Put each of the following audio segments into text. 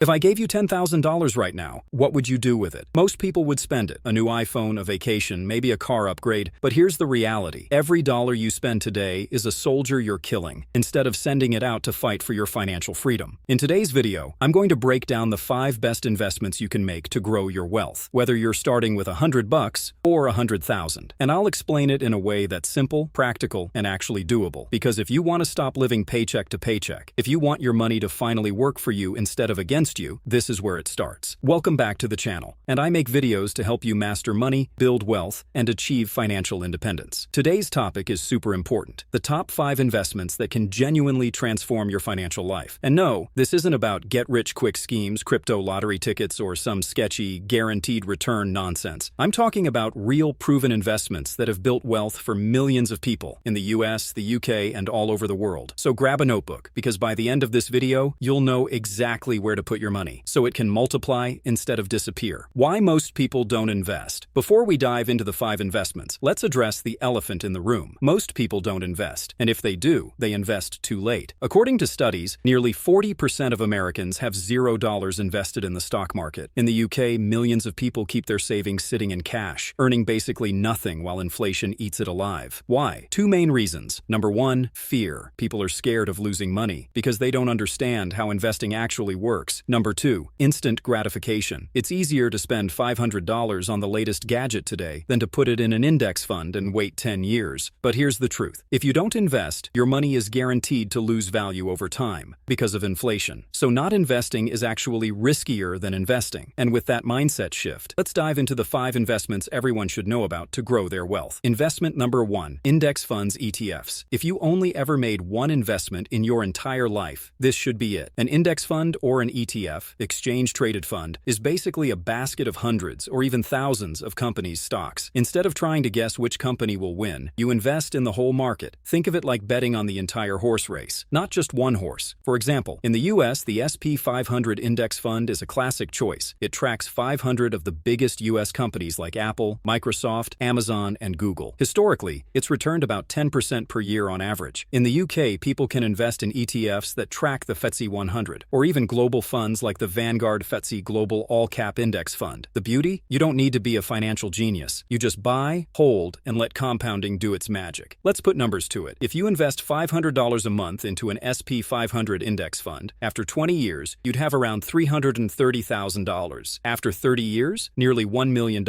If I gave you $10,000 right now, what would you do with it? Most people would spend it. A new iPhone, a vacation, maybe a car upgrade. But here's the reality. Every dollar you spend today is a soldier you're killing, instead of sending it out to fight for your financial freedom. In today's video, I'm going to break down the 5 best investments you can make to grow your wealth, whether you're starting with $100 or $100,000. And I'll explain it in a way that's simple, practical, and actually doable. Because if you want to stop living paycheck to paycheck, if you want your money to finally work for you instead of against you, this is where it starts. Welcome back to the channel, and I make videos to help you master money, build wealth, and achieve financial independence. Today's topic is super important: the top 5 investments that can genuinely transform your financial life. And no, this isn't about get-rich-quick schemes, crypto lottery tickets, or some sketchy, guaranteed return nonsense. I'm talking about real, proven investments that have built wealth for millions of people in the US, the UK, and all over the world. So grab a notebook, because by the end of this video, you'll know exactly where to put your money, so it can multiply instead of disappear. Why most people don't invest. Before we dive into the 5 investments, let's address the elephant in the room. Most people don't invest, and if they do, they invest too late. According to studies, nearly 40% of Americans have $0 invested in the stock market. In the UK, millions of people keep their savings sitting in cash, earning basically nothing while inflation eats it alive. Why? 2 main reasons. Number 1, fear. People are scared of losing money because they don't understand how investing actually works. Number 2, instant gratification. It's easier to spend $500 on the latest gadget today than to put it in an index fund and wait 10 years. But here's the truth. If you don't invest, your money is guaranteed to lose value over time because of inflation. So not investing is actually riskier than investing. And with that mindset shift, let's dive into the 5 investments everyone should know about to grow their wealth. Investment number 1, index funds, ETFs. If you only ever made one investment in your entire life, this should be it. An index fund or an ETF, exchange-traded fund, is basically a basket of hundreds or even thousands of companies' stocks. Instead of trying to guess which company will win, you invest in the whole market. Think of it like betting on the entire horse race, not just one horse. For example, in the US, the SP 500 index fund is a classic choice. It tracks 500 of the biggest US companies like Apple, Microsoft, Amazon, and Google. Historically, it's returned about 10% per year on average. In the UK, people can invest in ETFs that track the FTSE 100, or even global funds like the Vanguard FTSE Global All-Cap Index Fund. The beauty? You don't need to be a financial genius. You just buy, hold, and let compounding do its magic. Let's put numbers to it. If you invest $500 a month into an SP 500 index fund, after 20 years, you'd have around $330,000. After 30 years, nearly $1 million.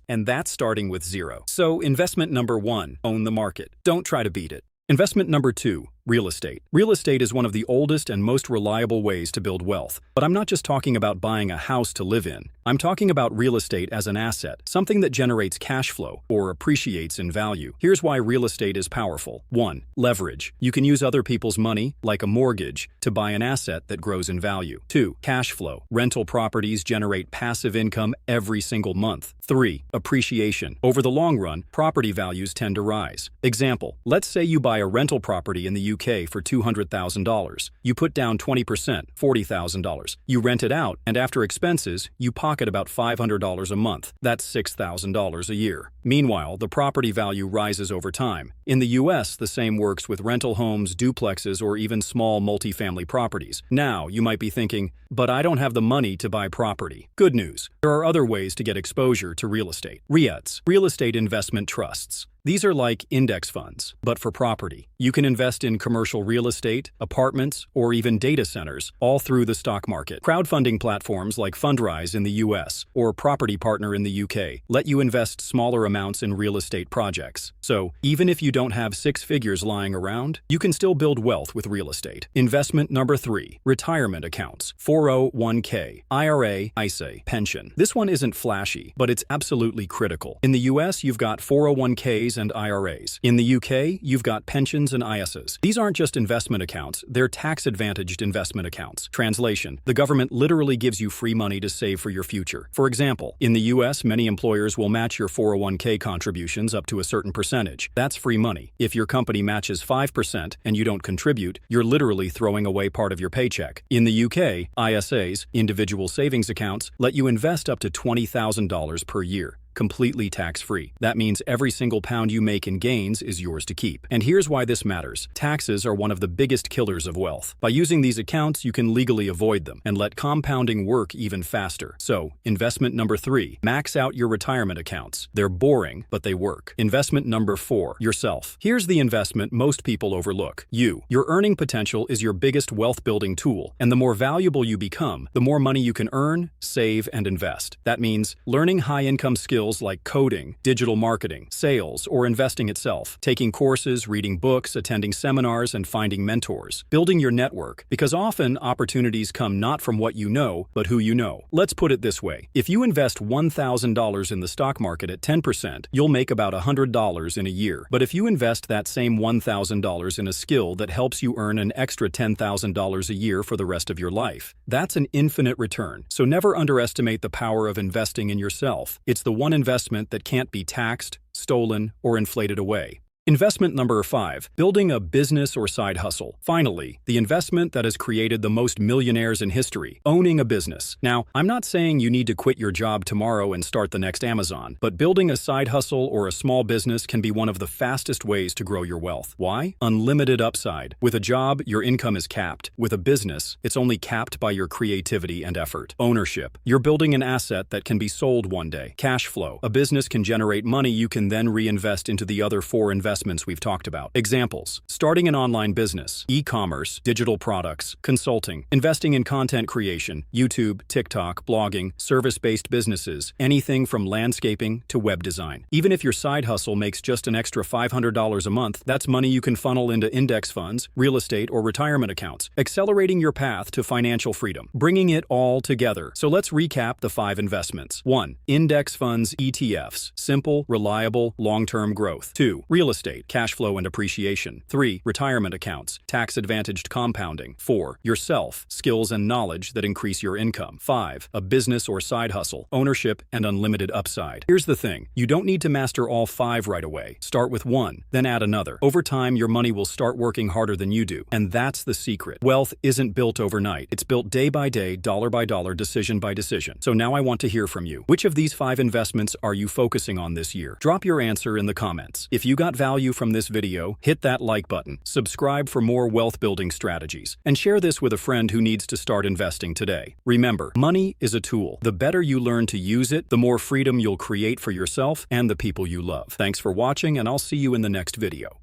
And that's starting with zero. So, investment number 1, own the market. Don't try to beat it. Investment number 2, real estate. Real estate is one of the oldest and most reliable ways to build wealth. But I'm not just talking about buying a house to live in. I'm talking about real estate as an asset, something that generates cash flow or appreciates in value. Here's why real estate is powerful. 1, leverage. You can use other people's money, like a mortgage, to buy an asset that grows in value. 2, cash flow. Rental properties generate passive income every single month. 3, appreciation. Over the long run, property values tend to rise. Example, let's say you buy a rental property in the UK for $200,000. You put down 20%, $40,000. You rent it out, and after expenses, you pocket about $500 a month. That's $6,000 a year. Meanwhile, the property value rises over time. In the US, the same works with rental homes, duplexes, or even small multifamily properties. Now, you might be thinking, but I don't have the money to buy property. Good news. There are other ways to get exposure to real estate. REITs, real estate investment trusts. These are like index funds, but for property. You can invest in commercial real estate, apartments, or even data centers, all through the stock market. Crowdfunding platforms like Fundrise in the US or Property Partner in the UK let you invest smaller amounts in real estate projects. So, even if you don't have 6 figures lying around, you can still build wealth with real estate. Investment number 3, retirement accounts. 401k, IRA, ISA, pension. This one isn't flashy, but it's absolutely critical. In the US, you've got 401ks and IRAs. In the UK, you've got pensions and ISAs. These aren't just investment accounts, they're tax-advantaged investment accounts. Translation: the government literally gives you free money to save for your future. For example, in the US, many employers will match your 401k contributions up to a certain percentage. That's free money. If your company matches 5% and you don't contribute, you're literally throwing away part of your paycheck. In the UK, ISAs, individual savings accounts, let you invest up to $20,000 per year. completely tax-free. That means every single pound you make in gains is yours to keep. And here's why this matters. Taxes are one of the biggest killers of wealth. By using these accounts, you can legally avoid them and let compounding work even faster. So, investment number 3, max out your retirement accounts. They're boring, but they work. Investment number 4, yourself. Here's the investment most people overlook. You. Your earning potential is your biggest wealth-building tool, and the more valuable you become, the more money you can earn, save, and invest. That means learning high-income skills like coding, digital marketing, sales, or investing itself, taking courses, reading books, attending seminars, and finding mentors. Building your network, because often opportunities come not from what you know, but who you know. Let's put it this way. If you invest $1,000 in the stock market at 10%, you'll make about $100 in a year. But if you invest that same $1,000 in a skill that helps you earn an extra $10,000 a year for the rest of your life, that's an infinite return. So never underestimate the power of investing in yourself. It's the one investment that can't be taxed, stolen, or inflated away. Investment number 5, building a business or side hustle. Finally, the investment that has created the most millionaires in history, owning a business. Now, I'm not saying you need to quit your job tomorrow and start the next Amazon, but building a side hustle or a small business can be one of the fastest ways to grow your wealth. Why? Unlimited upside. With a job, your income is capped. With a business, it's only capped by your creativity and effort. Ownership. You're building an asset that can be sold one day. Cash flow. A business can generate money you can then reinvest into the other 4 investments we've talked about. Examples: starting an online business, e-commerce, digital products, consulting, investing in content creation, YouTube, TikTok, blogging, service-based businesses, anything from landscaping to web design. Even if your side hustle makes just an extra $500 a month, that's money you can funnel into index funds, real estate, or retirement accounts, accelerating your path to financial freedom, bringing it all together. So let's recap the 5 investments. 1. Index funds, ETFs, simple, reliable, long-term growth. 2. Real estate, cash flow and appreciation. 3. Retirement accounts, tax-advantaged compounding. 4. Yourself, skills and knowledge that increase your income. 5. A business or side hustle, ownership and unlimited upside. Here's the thing, you don't need to master all 5 right away. Start with 1, then add another. Over time, your money will start working harder than you do, and that's the secret. Wealth isn't built overnight. It's built day by day, dollar by dollar, decision by decision. So now I want to hear from you. Which of these 5 investments are you focusing on this year? Drop your answer in the comments. If you got value from this video, hit that like button, subscribe for more wealth-building strategies, and share this with a friend who needs to start investing today. Remember, money is a tool. The better you learn to use it, the more freedom you'll create for yourself and the people you love. Thanks for watching, and I'll see you in the next video.